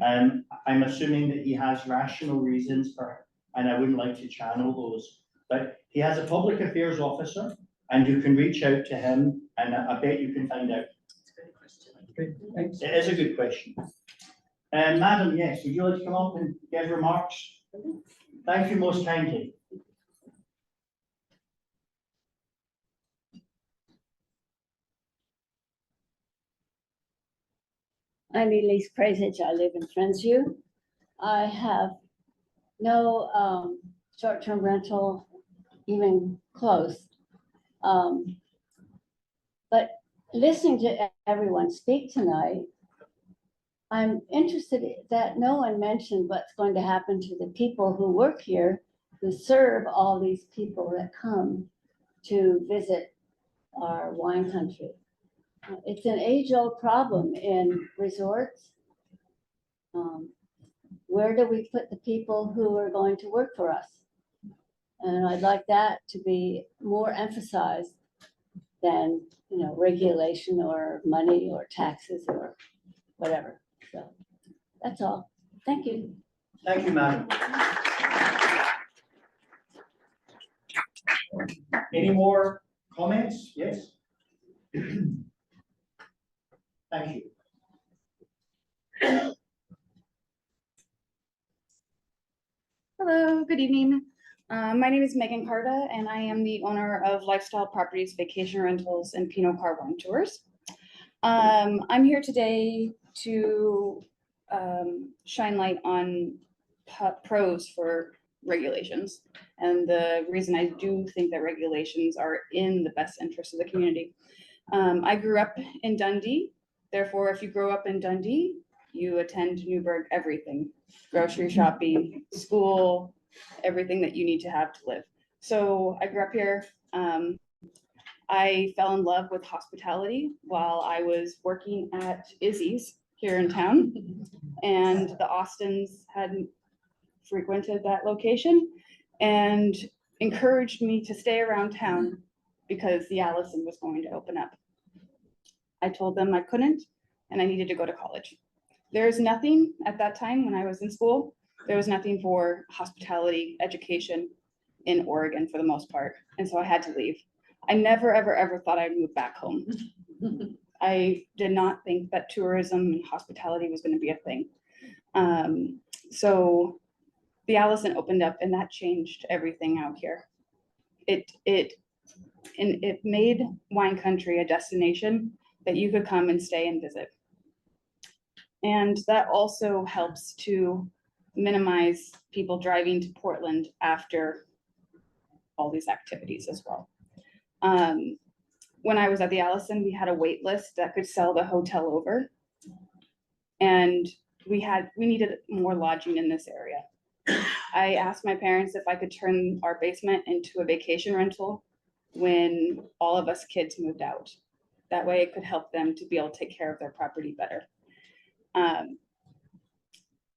I'm assuming that he has rational reasons for, and I wouldn't like to channel those. But he has a public affairs officer and you can reach out to him and I bet you can find out. Okay, thanks. It is a good question. Madam, yes, would you like to come up and give remarks? Thank you most kindly. I'm Elise Krasich. I live in Friendsview. I have no short-term rental even close. But listening to everyone speak tonight, I'm interested that no one mentioned what's going to happen to the people who work here, who serve all these people that come to visit our wine country. It's an age-old problem in resorts. Where do we put the people who are going to work for us? And I'd like that to be more emphasized than, you know, regulation or money or taxes or whatever. So that's all. Thank you. Thank you, madam. Any more comments? Yes? Thank you. Hello, good evening. My name is Megan Carta, and I am the owner of Lifestyle Properties Vacation Rentals and Pinot Car Wine Tours. I'm here today to shine light on pros for regulations and the reason I do think that regulations are in the best interest of the community. I grew up in Dundee. Therefore, if you grow up in Dundee, you attend Newburgh everything, grocery shopping, school, everything that you need to have to live. So I grew up here. I fell in love with hospitality while I was working at Izzy's here in town. And the Austins had frequented that location and encouraged me to stay around town because the Allison was going to open up. I told them I couldn't and I needed to go to college. There's nothing at that time when I was in school, there was nothing for hospitality education in Oregon for the most part. And so I had to leave. I never, ever, ever thought I'd move back home. I did not think that tourism and hospitality was going to be a thing. So the Allison opened up and that changed everything out here. It made wine country a destination that you could come and stay and visit. And that also helps to minimize people driving to Portland after all these activities as well. When I was at the Allison, we had a wait list that could sell the hotel over. And we needed more lodging in this area. I asked my parents if I could turn our basement into a vacation rental when all of us kids moved out. That way it could help them to be able to take care of their property better.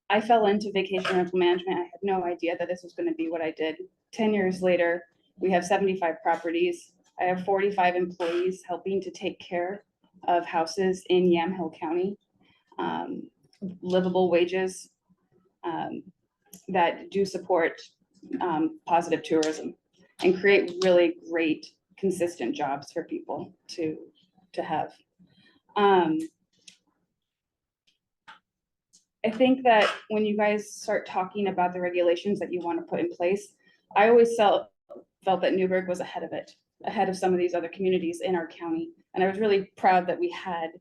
I fell into vacation rental management. I had no idea that this was going to be what I did. 10 years later, we have 75 properties. I have 45 employees helping to take care of houses in Yamhill County. Livable wages that do support positive tourism and create really great, consistent jobs for people to have. I think that when you guys start talking about the regulations that you want to put in place, I always felt that Newburgh was ahead of it, ahead of some of these other communities in our county. And I was really proud that we had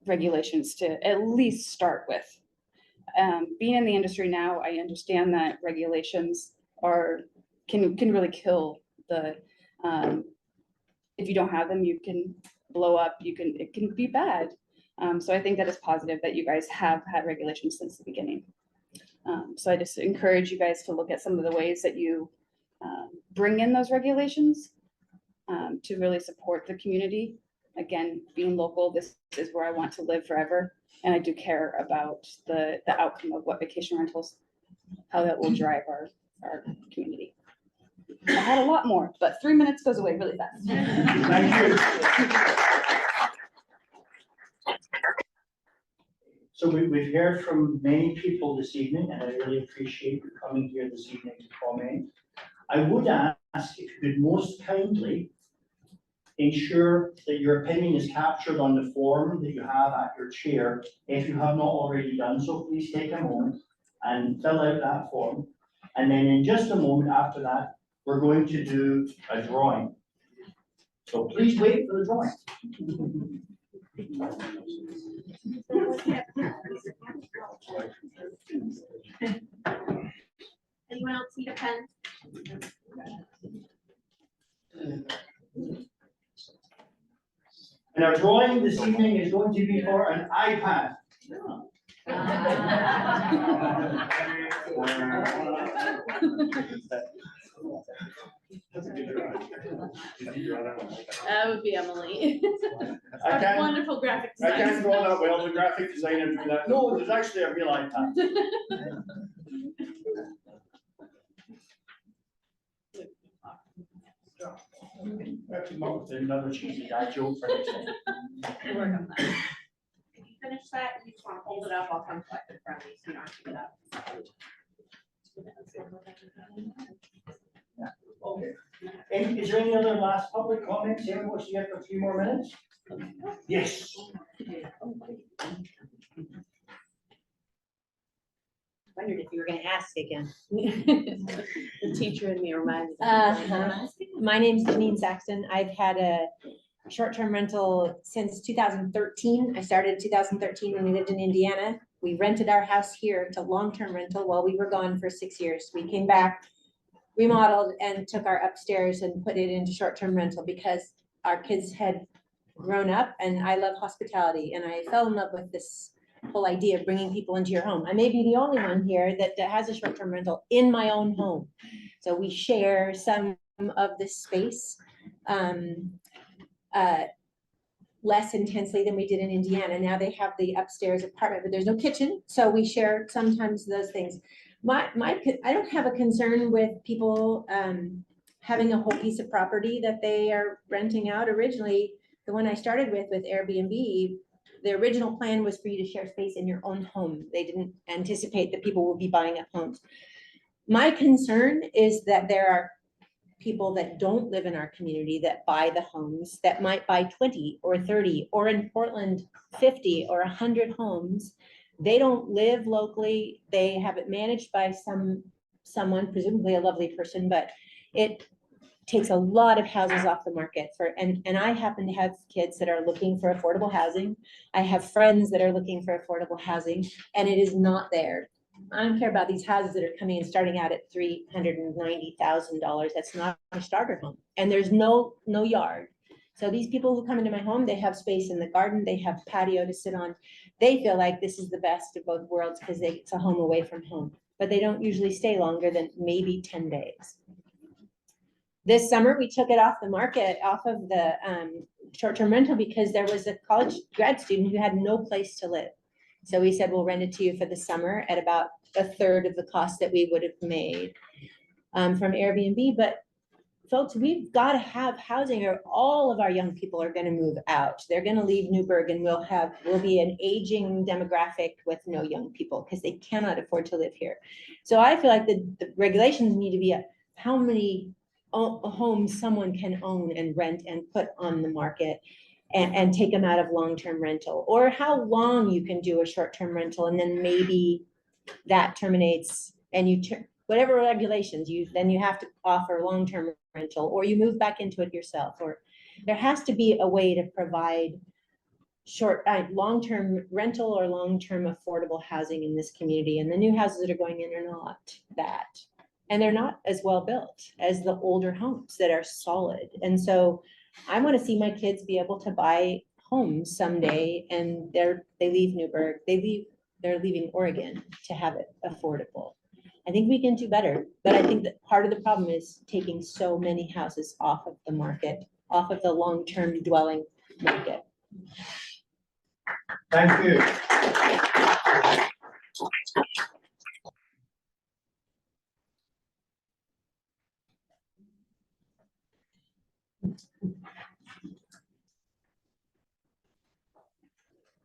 regulations to at least start with. Being in the industry now, I understand that regulations can really kill the, if you don't have them, you can blow up, it can be bad. So I think that it's positive that you guys have had regulations since the beginning. So I just encourage you guys to look at some of the ways that you bring in those regulations to really support the community. Again, being local, this is where I want to live forever. And I do care about the outcome of what vacation rentals how that will drive our community. I had a lot more, but 3 minutes goes away really fast. Thank you. So we've heard from many people this evening, and I really appreciate you coming here this evening to comment. I would ask if you could most kindly ensure that your opinion is captured on the form that you have at your chair. If you have not already done so, please take a moment and fill out that form. And then in just a moment after that, we're going to do a drawing. So please wait for the drawing. Anyone else need a pen? And our drawing this evening is going to be for an iPad. That would be Emily. I Our can't- wonderful graphic I can't designer. draw that well, the graphic designer drew that. No, there's actually a real iPad. Another cheesy guy joke for next time. We'll work on that. If you finish that, you just want to hold it up, I'll come collect it from you, so you don't have to get up. Okay. And is there any other last public comments? Anyone wants to get for a few more minutes? Yes. Wondered if you were gonna ask again. The teacher in me reminds me. My name's Janine Saxton. I've had a short-term rental since 2013. I started in 2013 when we lived in Indiana. We rented our house here to long-term rental while we were gone for 6 years. We came back, remodeled, and took our upstairs and put it into short-term rental because our kids had grown up, and I love hospitality, and I fell in love with this whole idea of bringing people into your home. I may be the only one here that has a short-term rental in my own home. So we share some of this space less intensely than we did in Indiana. Now they have the upstairs apartment, but there's no kitchen, so we share sometimes those things. I don't have a concern with people having a whole piece of property that they are renting out. Originally, the one I started with Airbnb, the original plan was for you to share space in your own home. They didn't anticipate that people would be buying up homes. My concern is that there are people that don't live in our community that buy the homes, that might buy 20 or 30, or in Portland, 50 or 100 homes. They don't live locally. They have it managed by someone, presumably a lovely person, but it takes a lot of houses off the market and I happen to have kids that are looking for affordable housing. I have friends that are looking for affordable housing, and it is not there. I don't care about these houses that are coming and starting out at $390,000. That's not a starter home, and there's no yard. So these people who come into my home, they have space in the garden, they have patio to sit on. They feel like this is the best of both worlds because it's a home away from home, but they don't usually stay longer than maybe 10 days. This summer, we took it off the market, off of the short-term rental, because there was a college grad student who had no place to live. So we said, we'll rent it to you for the summer at about a third of the cost that we would have made from Airbnb. But folks, we've got to have housing, or all of our young people are going to move out. They're going to leave Newburgh, and we'll be an aging demographic with no young people because they cannot afford to live here. So I feel like the regulations need to be how many homes someone can own and rent and put on the market and take them out of long-term rental, or how long you can do a short-term rental, and then maybe that terminates and you whatever regulations then you have to offer long-term rental, or you move back into it yourself, or there has to be a way to provide long-term rental or long-term affordable housing in this community. And the new houses that are going in are not that. And they're not as well built as the older homes that are solid. And so I want to see my kids be able to buy homes someday, and they leave Newburgh, they're leaving Oregon to have it affordable. I think we can do better, but I think that part of the problem is taking so many houses off of the market, off of the long-term dwelling market. Thank you.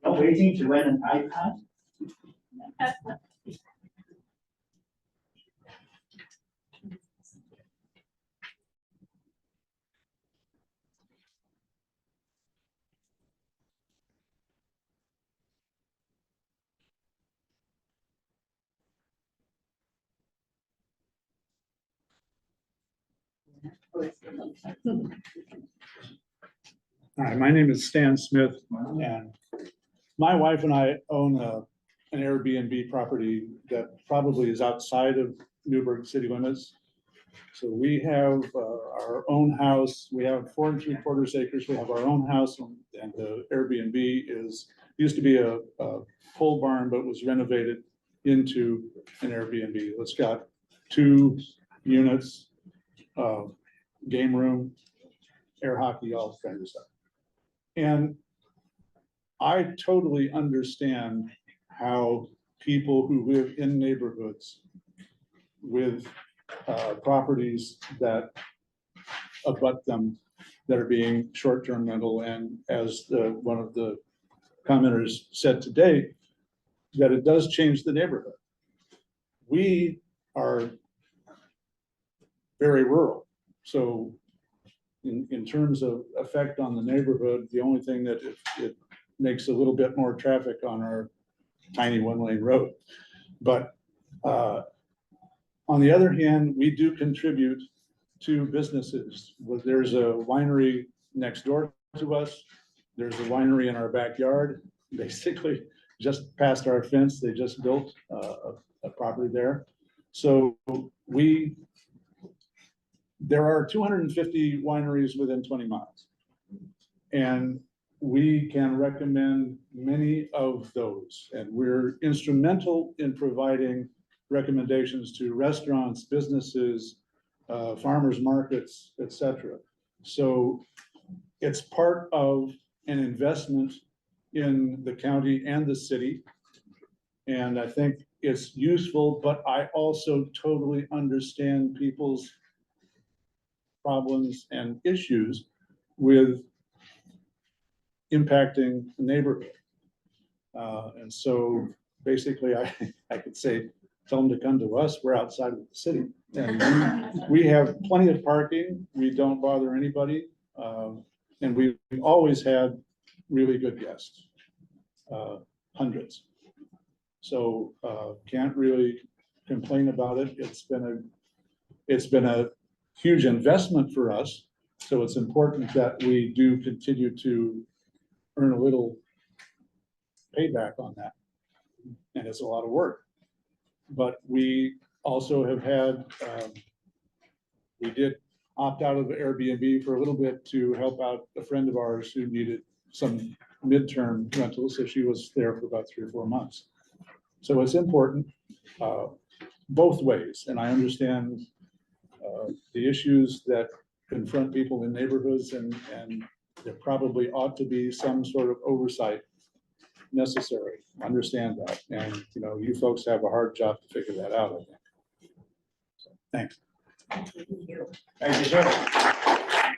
Not waiting to win an iPad. Hi, my name is Stan Smith, and my wife and I own an Airbnb property that probably is outside of Newburgh city limits. So we have our own house, we have 4 3/4 acres, we have our own house, and the Airbnb used to be a pole barn, but was renovated into an Airbnb. It's got 2 units, game room, air hockey, all kinds of stuff. And I totally understand how people who live in neighborhoods with properties that abut them that are being short-term rental, and as one of the commenters said today, that it does change the neighborhood. We are very rural, so in terms of effect on the neighborhood, the only thing that it makes a little bit more traffic on our tiny 1-lane road. But on the other hand, we do contribute to businesses. There's a winery next door to us. There's a winery in our backyard, basically just past our fence. They just built a property there. So there are 250 wineries within 20 miles. And we can recommend many of those. And we're instrumental in providing recommendations to restaurants, businesses, farmers markets, etc. So it's part of an investment in the county and the city. And I think it's useful, but I also totally understand people's problems and issues with impacting the neighborhood. And so basically I could say, tell them to come to us, we're outside of the city. And we have plenty of parking, we don't bother anybody. And we've always had really good guests, hundreds. So can't really complain about it. It's been a huge investment for us. So it's important that we do continue to earn a little payback on that. And it's a lot of work. But we also have had, we did opt out of Airbnb for a little bit to help out a friend of ours who needed some midterm rentals. So she was there for about 3 or 4 months. So it's important both ways. And I understand the issues that confront people in neighborhoods, and there probably ought to be some sort of oversight necessary. Understand that. And you folks have a hard job to figure that out, I think. So, thanks. Thank you. Thank you, sir. I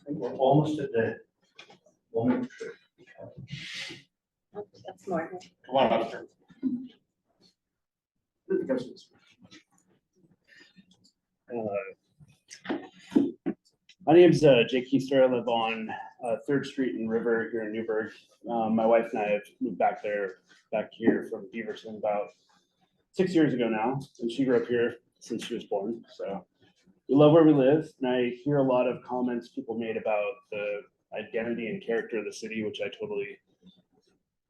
think we're almost at the moment. That's more. Come on up, sir. My name's Jake Keister. I live on 3rd Street and River here in Newburgh. My wife and I have moved back here from Beaverton about 6 years ago now, and she grew up here since she was born. So we love where we live, and I hear a lot of comments people made about the identity and character of the city, which I totally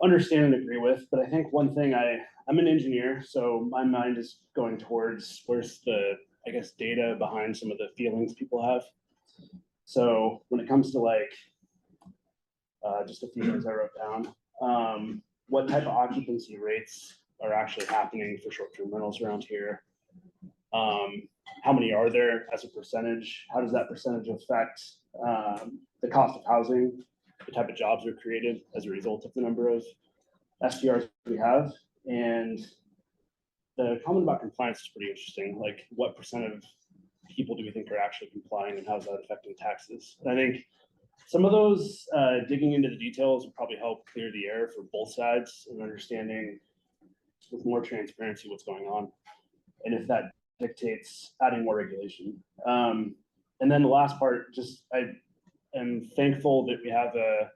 understand and agree with. But I think one thing, I'm an engineer, so my mind is going towards where's the, I guess, data behind some of the feelings people have. So when it comes to like, just a few things I wrote down, what type of occupancy rates are actually happening for short-term rentals around here? How many are there as a percentage? How does that percentage affect the cost of housing? The type of jobs are created as a result of the number of STRs we have? And the comment about compliance is pretty interesting. Like, what percent of people do we think are actually complying, and how is that affecting taxes? And I think some of those, digging into the details will probably help clear the air for both sides and understanding with more transparency what's going on. And if that dictates adding more regulation. And then the last part, just I am thankful that we have a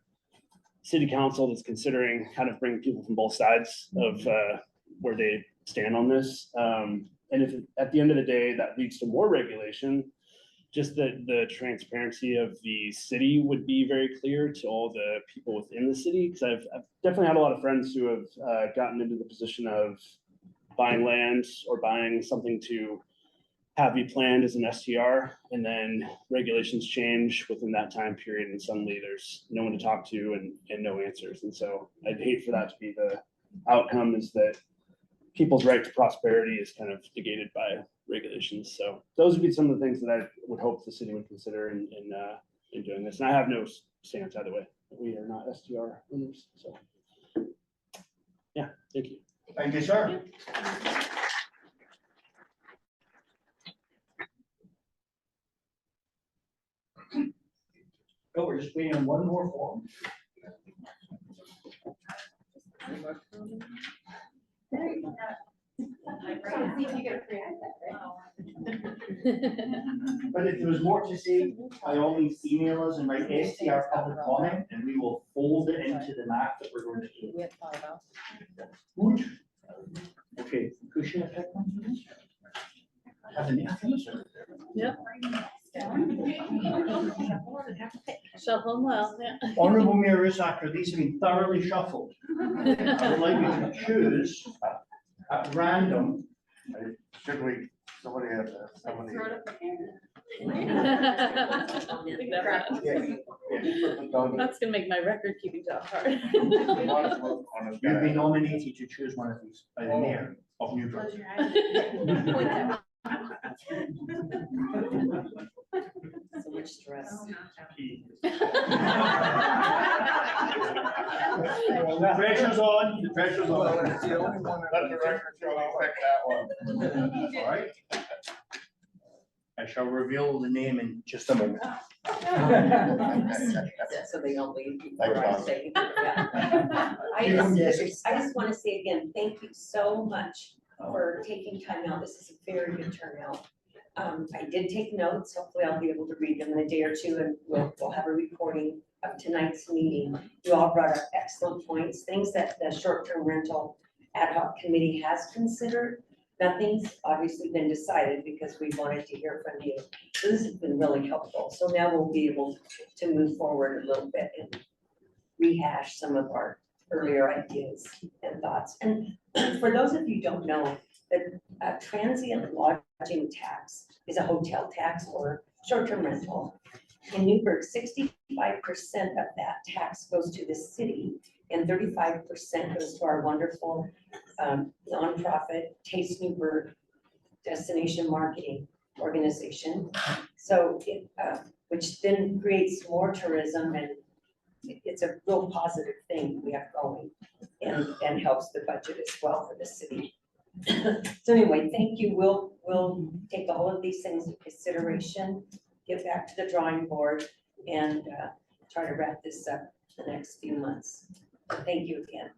city council that's considering kind of bringing people from both sides of where they stand on this. And if at the end of the day, that leads to more regulation, just the transparency of the city would be very clear to all the people within the city. Because I've definitely had a lot of friends who have gotten into the position of buying land or buying something to have be planned as an STR, and then regulations change within that time period, and suddenly there's no one to talk to and no answers. And so I'd hate for that to be the outcome, is that people's right to prosperity is kind of negated by regulations. So those would be some of the things that I would hope the city would consider in doing this. And I have no stance either way. We are not STR owners, so. Yeah, thank you. Thank you, sir. Oh, we're just waiting on one more form. But if there was more to say, by all means email us and write STR public comment, and we will fold it into the map that we're going to do. Good. Okay, cushion effect. Have any others? Yep. Shuffle them well, yeah. Honorable Mayor Rusacker, these have been thoroughly shuffled. I would like you to choose at random. Should we, somebody have that, somebody. That's gonna make my record keeping job hard. You've been nominated to choose one of these by the mayor of Newburgh. So much stress. Pressure's on, the pressure's on. It's the only one. Let the record show we picked that one. All right. I shall reveal the name in just a moment. So they don't leave. Thanks, before I Bob. say, yeah. I just want to say again, thank you so much for taking time out. This is a very good turnout. I did take notes. Hopefully I'll be able to read them in a day or two, and we'll have a recording of tonight's meeting. You all brought up excellent points, things that the short-term rental ad hoc committee has considered. Nothing's obviously been decided because we wanted to hear from you. So this has been really helpful. So now we'll be able to move forward a little bit and rehash some of our earlier ideas and thoughts. And for those of you who don't know, the transient lodging tax is a hotel tax or short-term rental. In Newburgh, 65% of that tax goes to the city and 35% goes to our wonderful nonprofit Taste Newburgh Destination Marketing Organization. So it, which then creates more tourism, and it's a real positive thing we have going, and helps the budget as well for the city. So anyway, thank you. We'll take all of these things into consideration, get back to the drawing board, and try to wrap this up the next few months. Thank you again.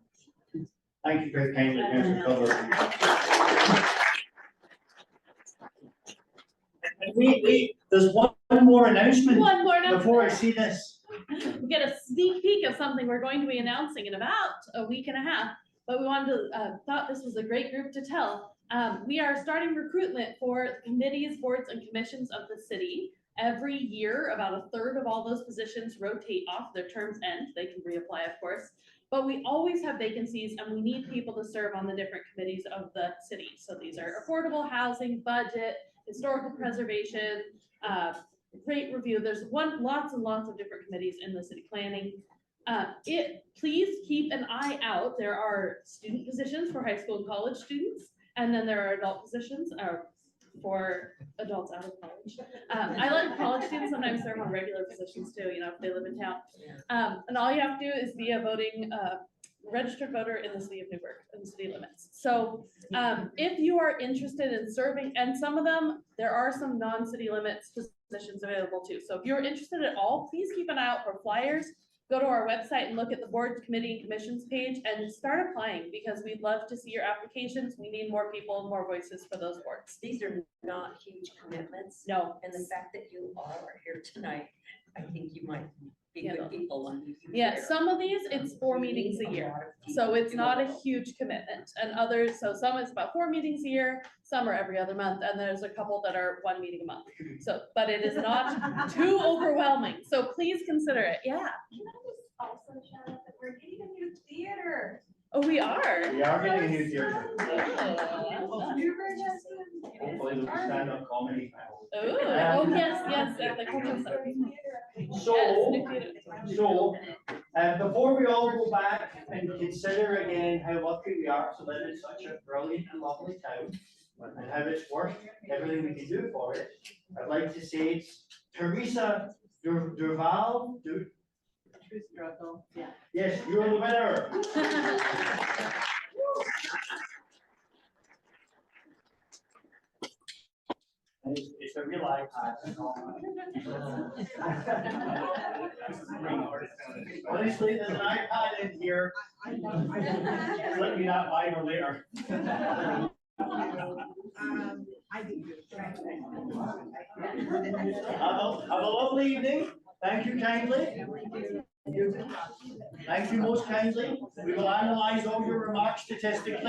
Thank you very kindly, Councillor Culver. Wait, there's one more announcement. One more announcement. Before I see this. We get a sneak peek of something we're going to be announcing in about a week and a half, but we wanted to, thought this was a great group to tell. We are starting recruitment for committees, boards, and commissions of the city. Every year, about a third of all those positions rotate off, their terms end. They can reapply, of course. But we always have vacancies, and we need people to serve on the different committees of the city. So these are affordable housing, budget, historical preservation, rate review. There's lots and lots of different committees in the city planning. Please keep an eye out. There are student positions for high school and college students, and then there are adult positions for adults out of college. I let college students sometimes serve on regular positions too, you know, if they live in town. And all you have to do is be a voting registered voter in the city of Newburgh, in the city limits. So, if you are interested in serving, and some of them, there are some non-city limits positions available too. So if you're interested at all, please keep an eye out for flyers. Go to our website and look at the board, committee, and commissions page and start applying, because we'd love to see your applications. We need more people, more voices for those boards. These are not huge commitments. No. And the fact that you all are here tonight, I think you might be Yeah. good people and you Yeah, care. some of these, it's 4 meetings a year, so it's not a huge commitment, and others, so some is about 4 meetings a year, some are every other month, and there's a couple that are 1 meeting a month. So, but it is not too overwhelming, so please consider it, yeah. Can I just also shout out that we're getting a new theater? Oh, we are? We are getting a new theater. Newburgh has been- Hopefully there'll be stand-up comedy. Oh, oh, yes, at the cultural center. Before we all go back and consider again how lucky we are to live in such a brilliant and lovely town, and how it's worth everything we can do for it, I'd like to say it's Teresa Durval. Yeah. Yes, you're the winner. It's a real iPad. Honestly, there's an iPad in here. Let me not lie or later. Have a lovely evening. Thank you kindly. Thank you most kindly. We will analyze all your remarks statistically.